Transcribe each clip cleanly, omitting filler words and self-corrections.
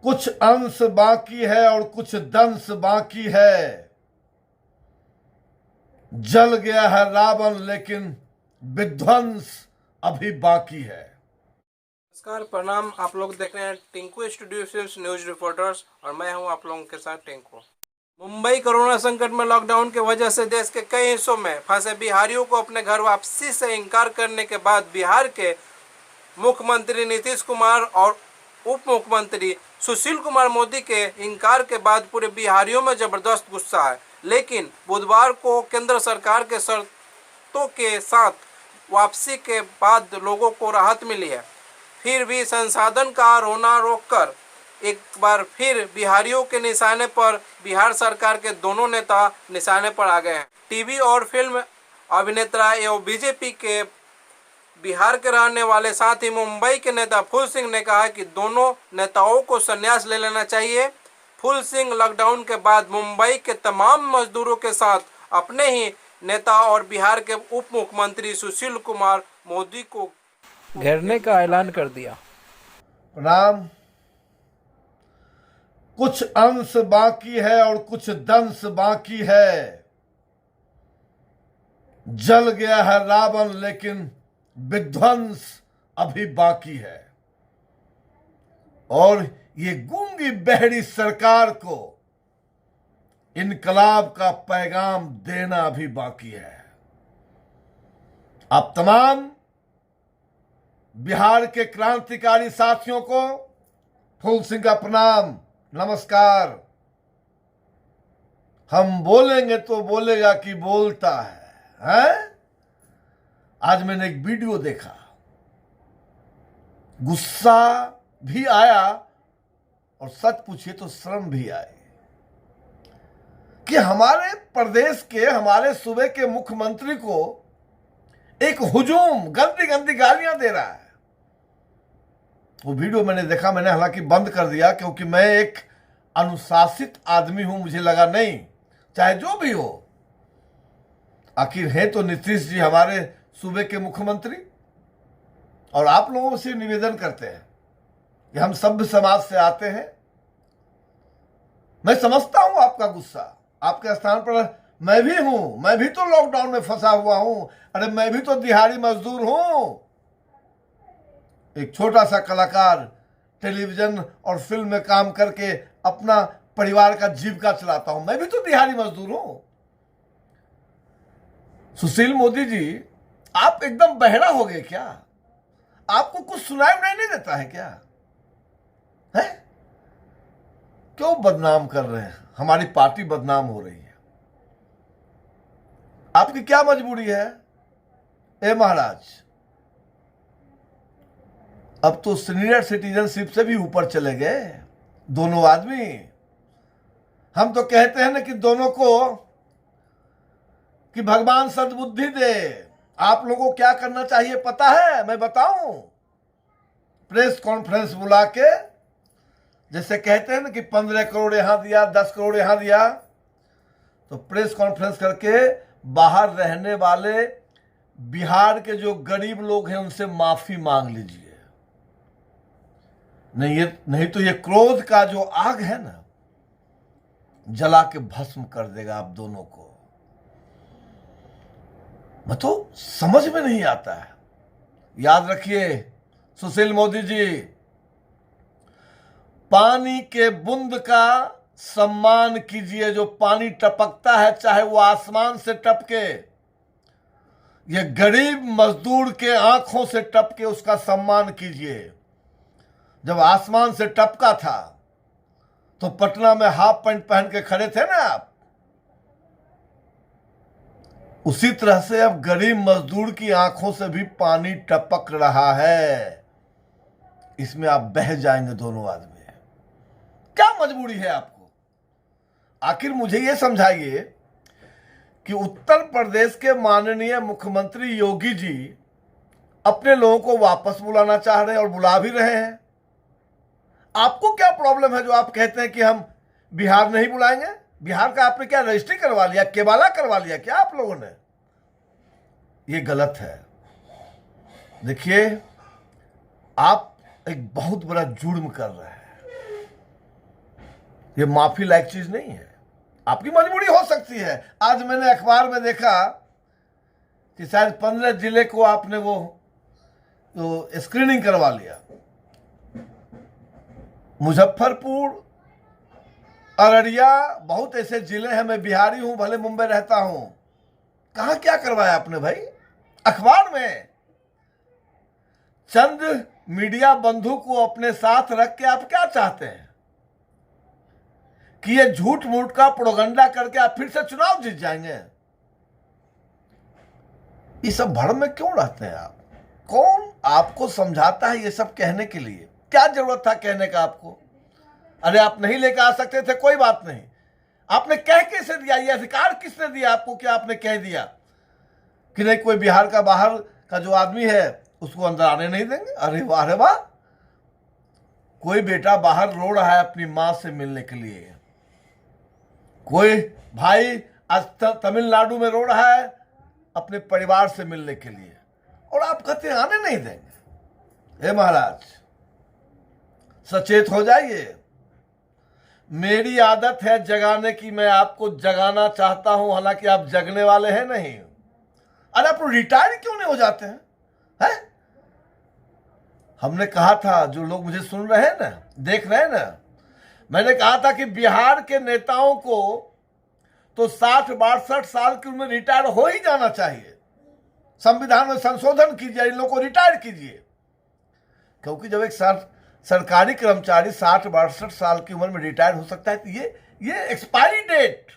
कुछ अंश बाकी है और कुछ दंश बाकी है। जल गया है रावण लेकिन विध्वंस अभी बाकी है। नमस्कार, प्रणाम। आप लोग देख रहे हैं Tinku studio films news reporters और मैं हूं आप लोगों के साथ टिंकू। मुंबई कोरोना संकट में लॉकडाउन की वजह से देश के कई हिस्सों में फंसे बिहारियों को अपने घर वापसी से इनकार करने के बाद बिहार के मुख्यमंत्री नीतीश कुमार और उप मुख्यमंत्री सुशील कुमार मोदी के इनकार के बाद पूरे बिहारियों में जबरदस्त गुस्सा है। लेकिन बुधवार को केंद्र सरकार के शर्तों के साथ वापसी के बाद लोगों को राहत मिली है। फिर भी संसाधन का रोना रोककर एक बार फिर बिहारियों के निशाने पर बिहार सरकार के दोनों नेता निशाने पर आ गए हैं। टीवी और फिल्म अभिनेता एवं बीजेपी के बिहार के रहने वाले साथ ही मुंबई के नेता फूल सिंह ने कहा कि दोनों नेताओं को संन्यास ले लेना चाहिए। फूल सिंह लॉकडाउन के बाद मुंबई के तमाम मजदूरों के साथ अपने ही नेता और बिहार के उप मुख्यमंत्री सुशील कुमार मोदी को घेरने का ऐलान कर दिया। प्रणाम। कुछ अंश बाकी है और कुछ दंश बाकी है। जल गया है रावण लेकिन विध्वंस अभी बाकी है। और ये गूंगी बहरी सरकार को इनकलाब का पैगाम देना अभी बाकी है। आप तमाम बिहार के क्रांतिकारी साथियों को फूल सिंह का प्रणाम, नमस्कार। हम बोलेंगे तो बोलेगा कि बोलता है? आज मैंने एक वीडियो देखा, गुस्सा भी आया और सच पूछिए तो शर्म भी आई कि हमारे प्रदेश के, हमारे सूबे के मुख्यमंत्री को एक हुजूम गंदी गंदी गालियां दे रहा है। वो वीडियो मैंने देखा, मैंने हालांकि बंद कर दिया क्योंकि मैं एक अनुशासित आदमी हूं। मुझे लगा नहीं, चाहे जो भी हो, आखिर है तो नीतीश जी हमारे सूबे के मुख्यमंत्री। और आप लोगों से निवेदन करते हैं कि हम सभ्य समाज से आते हैं। मैं समझता हूं आपका गुस्सा, आपके स्थान पर मैं भी हूं। मैं भी तो लॉकडाउन में फंसा हुआ हूं। अरे मैं भी तो दिहाड़ी मजदूर हूं। एक छोटा सा कलाकार, टेलीविजन और फिल्म में काम करके अपना परिवार का जीविका चलाता हूं। मैं भी तो दिहाड़ी मजदूर हूं। सुशील मोदी जी, आप एकदम बहरा हो गए क्या? आपको कुछ सुनाई नहीं देता है क्या? है? क्यों बदनाम कर रहे हैं? हमारी पार्टी बदनाम हो रही है। आपकी क्या मजबूरी है? ए महाराज, अब तो सीनियर सिटीजनशिप से भी ऊपर चले गए दोनों आदमी। हम तो कहते हैं ना कि दोनों को कि भगवान सद्बुद्धि दे। आप लोगों को क्या करना चाहिए पता है? मैं बताऊं? प्रेस कॉन्फ्रेंस बुला के, जैसे कहते हैं ना कि 15 करोड़ यहां दिया, 10 करोड़ यहां दिया, तो प्रेस कॉन्फ्रेंस करके बाहर रहने वाले बिहार के जो गरीब लोग हैं उनसे माफी मांग लीजिए। नहीं तो ये क्रोध का जो आग है ना, जला के भस्म कर देगा आप दोनों को। मैं तो समझ में नहीं आता है। याद रखिए सुशील मोदी जी, पानी के बूंद का सम्मान कीजिए। जो पानी टपकता है, चाहे वो आसमान से टपके, ये गरीब मजदूर के आंखों से टपके, उसका सम्मान कीजिए। जब आसमान से टपका था तो पटना में हाफ पैंट पहन के खड़े थे ना आप। उसी तरह से अब गरीब मजदूर की आंखों से भी पानी टपक रहा है। इसमें आप बह जाएंगे दोनों आदमी। क्या मजबूरी है आपको? आखिर मुझे यह समझाइए कि उत्तर प्रदेश के माननीय मुख्यमंत्री योगी जी अपने लोगों को वापस बुलाना चाह रहे हैं और बुला भी रहे हैं। आपको क्या प्रॉब्लम है जो आप कहते हैं कि हम बिहार नहीं बुलाएंगे? बिहार का आपने क्या रजिस्ट्री करवा लिया, केवाला करवा लिया क्या आप लोगों ने? ये गलत है। देखिए, आप एक बहुत बड़ा जुर्म कर रहे हैं। ये माफी लायक चीज नहीं है। आपकी मजबूरी हो सकती है। आज मैंने अखबार में देखा कि शायद 15 जिले को आपने वो तो स्क्रीनिंग करवा लिया। मुजफ्फरपुर, अररिया, बहुत ऐसे जिले हैं। मैं बिहारी हूं, भले मुंबई रहता हूं। कहां क्या करवाया आपने भाई? अखबार में। चंद मीडिया बंधु को अपने साथ रख के आप क्या चाहते हैं कि ये झूठ मूठ का प्रोगंडा करके आप फिर से चुनाव जीत जाएंगे? ये सब भ्रम में क्यों रहते हैं आप? कौन आपको समझाता है ये सब कहने के लिए? क्या जरूरत था कहने का आपको? अरे आप नहीं लेकर आ सकते थे, कोई बात नहीं। आपने कह कैसे दिया? ये अधिकार किसने दिया आपको कि आपने कह दिया कि नहीं कोई बिहार का बाहर का जो आदमी है उसको अंदर आने नहीं देंगे? अरे वाह, अरे वाह। कोई बेटा बाहर रो रहा है अपनी मां से मिलने के लिए, कोई भाई आज तमिलनाडु में रो रहा है अपने परिवार से मिलने के लिए, और आप कहते हैं आने नहीं देंगे। हे महाराज, सचेत हो जाइए। मेरी आदत है जगाने की, मैं आपको जगाना चाहता हूं, हालांकि आप जगने वाले हैं नहीं। अरे आप रिटायर क्यों नहीं हो जाते हैं? हमने कहा था, जो लोग मुझे सुन रहे हैं ना, देख रहे हैं ना, मैंने कहा था कि बिहार के नेताओं को तो 60-62 साल की उम्र में रिटायर हो ही जाना चाहिए। संविधान में संशोधन कीजिए, इन लोगों को रिटायर कीजिए। क्योंकि जब एक सरकारी कर्मचारी 60-62 साल की उम्र में रिटायर हो सकता है तो ये एक्सपायरी डेट,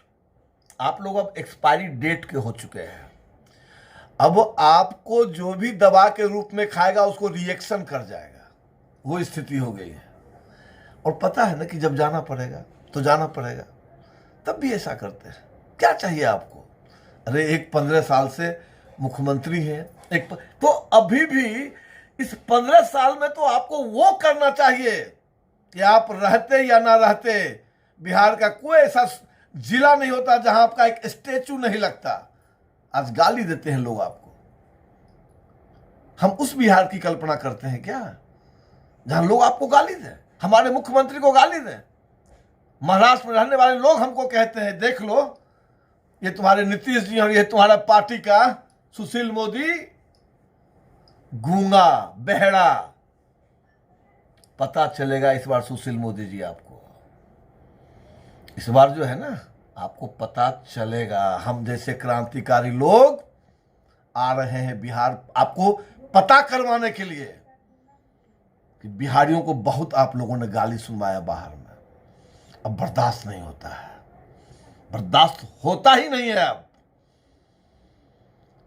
आप लोग अब एक्सपायरी डेट के हो चुके हैं। अब आपको जो भी दवा के रूप में खाएगा उसको रिएक्शन कर जाएगा, वो स्थिति हो गई है। और पता है ना कि जब जाना पड़ेगा तो जाना पड़ेगा, तब भी ऐसा करते हैं। क्या चाहिए आपको? अरे एक 15 साल से मुख्यमंत्री हैं, तो अभी भी इस 15 साल में तो आपको वो करना चाहिए कि आप रहते या ना रहते, बिहार का कोई ऐसा जिला नहीं होता जहां आपका एक स्टेचू नहीं लगता। आज गाली देते हैं लोग आपको। हम उस बिहार की कल्पना करते हैं क्या जहां लोग आपको गाली दें, हमारे मुख्यमंत्री को गाली दें? महाराष्ट्र में रहने वाले लोग हमको कहते हैं, देख लो ये तुम्हारे नीतीश जी और ये तुम्हारा पार्टी का सुशील मोदी गूंगा बहरा। पता चलेगा इस बार सुशील मोदी जी आपको, इस बार जो है ना आपको पता चलेगा। हम जैसे क्रांतिकारी लोग आ रहे हैं बिहार आपको पता करवाने के लिए कि बिहारियों को बहुत आप लोगों ने गाली सुनवाया बाहर में। अब बर्दाश्त नहीं होता है, बर्दाश्त होता ही नहीं है अब।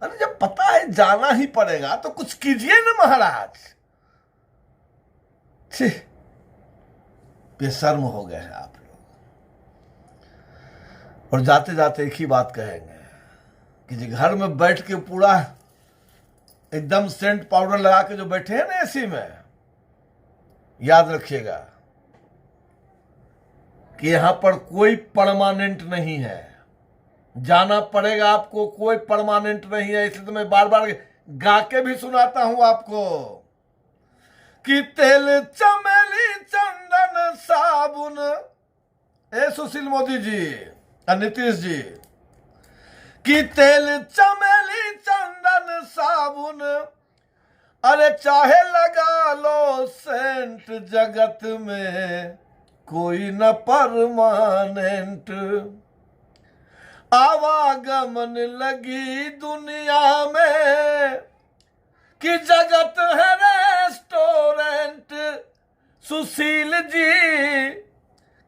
अरे जब पता है जाना ही पड़ेगा तो कुछ कीजिए ना महाराज। बेशर्म हो गए हैं आप लोग। और जाते जाते एक ही बात कहेंगे कि जी घर में बैठ के पूरा एकदम सेंट पाउडर लगा के जो बैठे हैं ना एसी में, याद रखिएगा कि यहां पर कोई परमानेंट नहीं है। जाना पड़ेगा आपको, कोई परमानेंट नहीं है। इसलिए तो मैं बार बार गा के भी सुनाता हूं आपको कि तेल चमेली चंदन साबुन, ए सुशील मोदी जी और नीतीश जी, कि तेल चमेली चंदन साबुन, अरे चाहे लगा लो सेंट, जगत में कोई न परमानेंट। आवागमन लगी दुनिया में कि जगत है रेस्टोरेंट। सुशील जी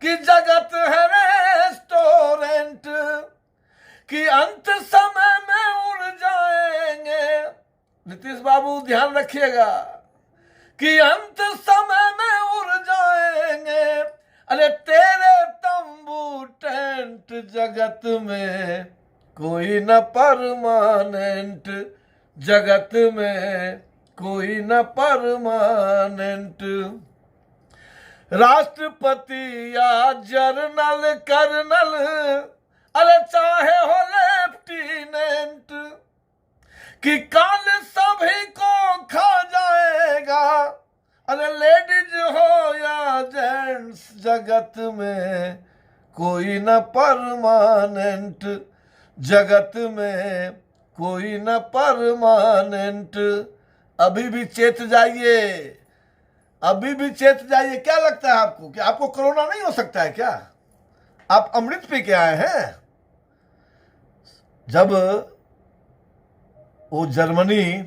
कि जगत है रेस्टोरेंट, कि अंत समय में उड़ जाएंगे। नीतीश बाबू ध्यान रखिएगा कि अंत समय में उड़ जाएंगे। अरे तेरे तंबू टेंट, जगत में कोई न परमानेंट, जगत में कोई न परमानेंट। राष्ट्रपति या जर्नल कर्नल, अरे चाहे हो लेफ्टिनेंट, कि काल सभी को खा जाएगा। अरे लेडीज हो या जेंट्स, जगत में कोई न परमानेंट, जगत में कोई न परमानेंट। अभी भी चेत जाइए, अभी भी चेत जाइए। क्या लगता है आपको कि आपको कोरोना नहीं हो सकता है क्या? आप अमृत पी के आए हैं। जब वो जर्मनी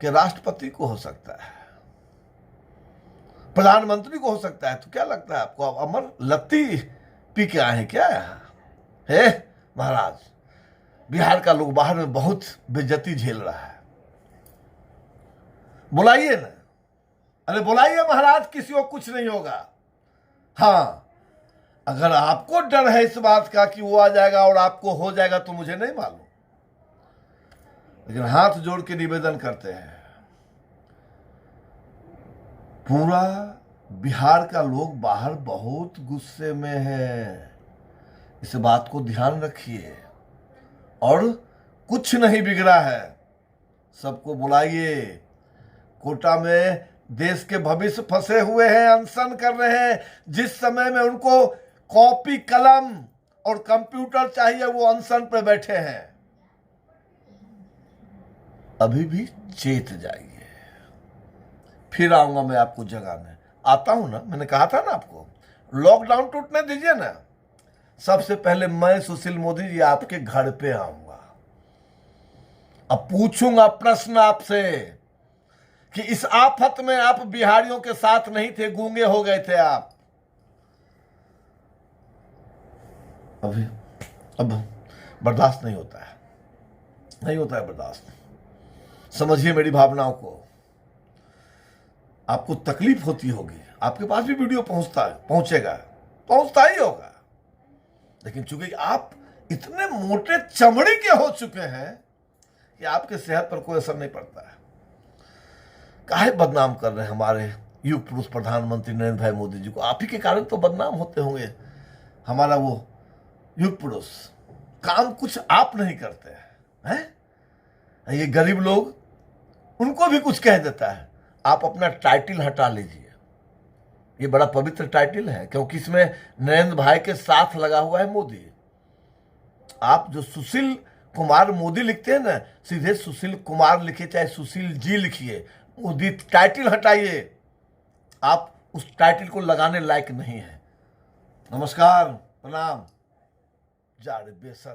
के राष्ट्रपति को हो सकता है, प्रधानमंत्री को हो सकता है, तो क्या लगता है आपको आप अमर लत्ती पी के आए हैं क्या यहाँ? हे महाराज, बिहार का लोग बाहर में बहुत बेइज्जती झेल रहा है। बुलाइए ना, अरे बुलाइए महाराज, किसी को कुछ नहीं होगा। हाँ, अगर आपको डर है इस बात का कि वो आ जाएगा और आपको हो जाएगा तो मुझे नहीं मालूम, लेकिन हाथ जोड़ के निवेदन करते हैं, पूरा बिहार का लोग बाहर बहुत गुस्से में है। इस बात को ध्यान रखिए। और कुछ नहीं बिगड़ा है, सबको बुलाइए। कोटा में देश के भविष्य फंसे हुए हैं, अनशन कर रहे हैं। जिस समय में उनको कॉपी कलम और कंप्यूटर चाहिए, वो अनशन पर बैठे हैं। अभी भी चेत जाइए। फिर आऊंगा मैं आपको जगाने। आता हूं ना, मैंने कहा था ना आपको, लॉकडाउन टूटने दीजिए ना, सबसे पहले मैं सुशील मोदी जी आपके घर पे आऊंगा। अब पूछूंगा प्रश्न आपसे कि इस आफत में आप बिहारियों के साथ नहीं थे, गूंगे हो गए थे आप। अब बर्दाश्त नहीं होता है, नहीं होता है बर्दाश्त। समझिए मेरी भावनाओं को। आपको तकलीफ होती होगी, आपके पास भी वीडियो पहुंचता ही होगा, लेकिन चूंकि आप इतने मोटे चमड़ी के हो चुके हैं कि आपके सेहत पर कोई असर नहीं पड़ता है। काहे बदनाम कर रहे हैं हमारे युग पुरुष प्रधानमंत्री नरेंद्र भाई मोदी जी को? आप ही के कारण तो बदनाम होते होंगे। हमारा वो युग पुरुष काम कुछ आप नहीं करते हैं। ये गरीब लोग, उनको भी कुछ कह देता है। आप अपना टाइटल हटा लीजिए, ये बड़ा पवित्र टाइटल है, क्योंकि इसमें नरेंद्र भाई के साथ लगा हुआ है मोदी। आप जो सुशील कुमार मोदी लिखते हैं ना, सीधे सुशील कुमार लिखिए, चाहे सुशील जी लिखिए। मोदी टाइटल हटाइए, आप उस टाइटल को लगाने लायक नहीं है। नमस्कार, प्रणाम। जा रे बेशर्म।